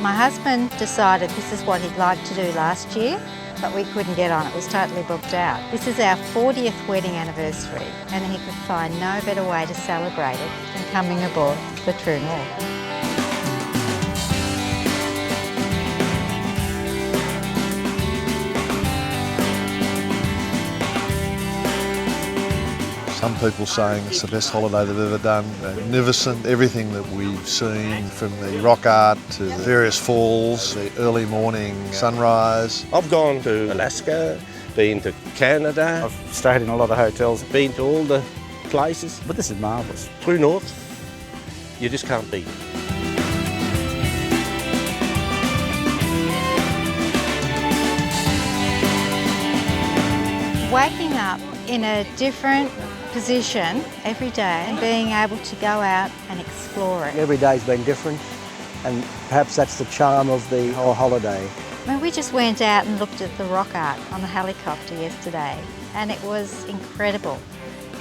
My husband decided this is what he'd like to do last year, but we couldn't get on. It was totally booked out. This is our 40th wedding anniversary, and he could find no better way to celebrate it than coming aboard the True North. Some people saying it's the best holiday they've ever done. Magnificent, everything that we've seen from the rock art to the various falls, the early morning sunrise. I've gone to Alaska, been to Canada. I've stayed in a lot of hotels. Been to all the places. But this is marvellous. True North, you just can't beat it. Waking up in a different position every day and being able to go out and explore it. Every day's been different, and perhaps that's the charm of the whole holiday. I mean, we just went out and looked at the rock art on the helicopter yesterday, and it was incredible.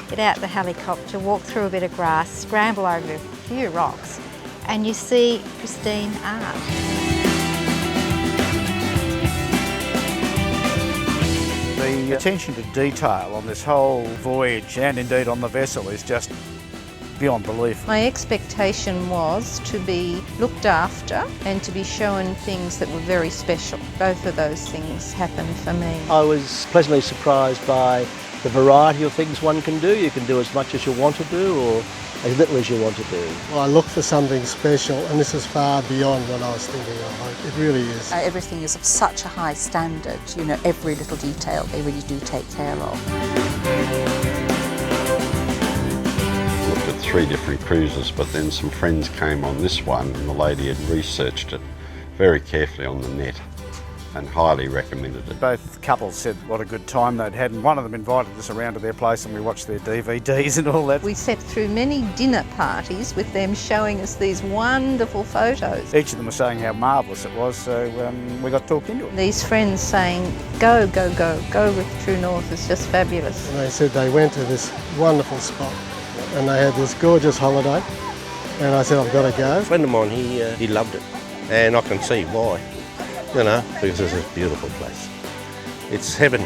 Get out the helicopter, walk through a bit of grass, scramble over a few rocks, and you see pristine art. The attention to detail on this whole voyage and indeed on the vessel is just beyond belief. My expectation was to be looked after and to be shown things that were very special. Both of those things happened for me. I was pleasantly surprised by the variety of things one can do. You can do as much as you want to do or as little as you want to do. Well, I look for something special, and this is far beyond what I was thinking of. It really is. Everything is of such a high standard, you know, every little detail they really do take care of. Looked at 3 different cruises, but then some friends came on this one, and the lady had researched it very carefully on the net and highly recommended it. Both couples said what a good time they'd had, and one of them invited us around to their place and we watched their DVDs and all that. We sat through many dinner parties with them showing us these wonderful photos. Each of them was saying how marvellous it was, so we got talked into it. These friends saying, go, go, go, go with True North, it's just fabulous. And they said they went to this wonderful spot, and they had this gorgeous holiday, and I said, I've got to go. A friend of mine, he loved it, and I can see why. You know, because it's a beautiful place. It's heaven.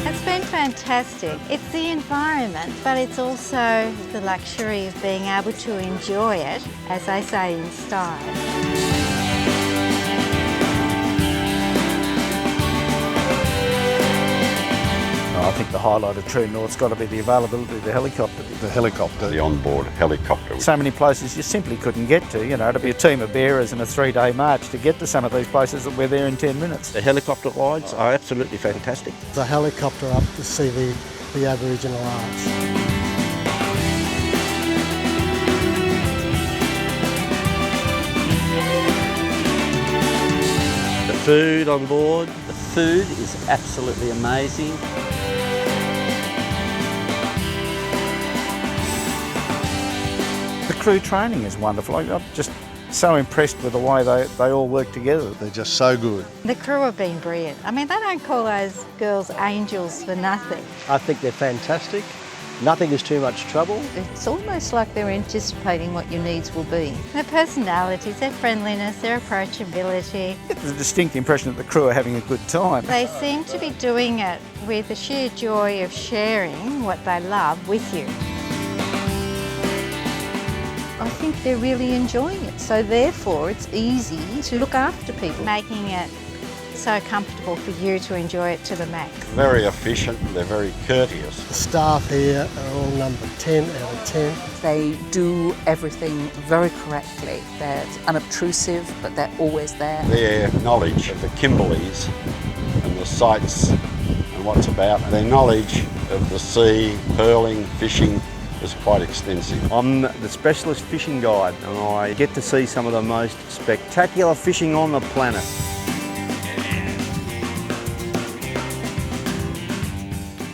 It's been fantastic. It's the environment, but it's also the luxury of being able to enjoy it, as I say, in style. I think the highlight of True North's got to be the availability of the helicopter. The helicopter. The onboard helicopter. So many places you simply couldn't get to, you know, to be a team of bearers in a 3-day march to get to some of these places that we're there in 10 minutes. The helicopter rides are absolutely fantastic. The helicopter up to see the Aboriginal arts. The food on board. The food is absolutely amazing. The crew training is wonderful. I'm just so impressed with the way they all work together. They're just so good. The crew have been brilliant. I mean, they don't call those girls angels for nothing. I think they're fantastic. Nothing is too much trouble. It's almost like they're anticipating what your needs will be. Their personalities, their friendliness, their approachability. There's a distinct impression that the crew are having a good time. They seem to be doing it with the sheer joy of sharing what they love with you. I think they're really enjoying it, so therefore it's easy to look after people. Making it so comfortable for you to enjoy it to the max. Very efficient, they're very courteous. The staff here are all number 10 out of 10. They do everything very correctly. They're unobtrusive, but they're always there. Their knowledge of the Kimberleys and the sights and what's about, their knowledge of the sea, pearling, fishing, is quite extensive. I'm the specialist fishing guide and I get to see some of the most spectacular fishing on the planet.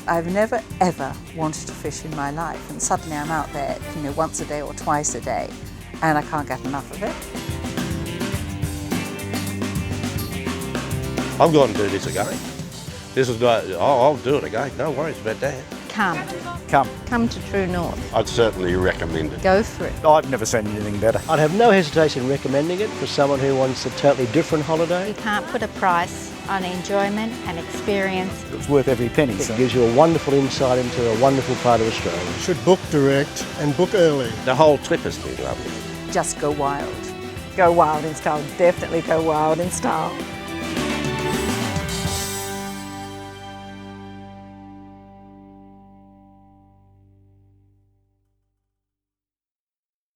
I've never ever wanted to fish in my life, and suddenly I'm out there, you know, once a day or twice a day, and I can't get enough of it. I'm going to do this again. This is I'll do it again. No worries about that. come. Come to True North. I'd certainly recommend it. Go for it. I've never seen anything better. I'd have no hesitation in recommending it for someone who wants a totally different holiday. You can't put a price on enjoyment and experience. It was worth every penny. It gives you a wonderful insight into a wonderful part of Australia. You should book direct and book early. The whole trip has been lovely. Just go wild. Go wild in style, definitely go wild in style.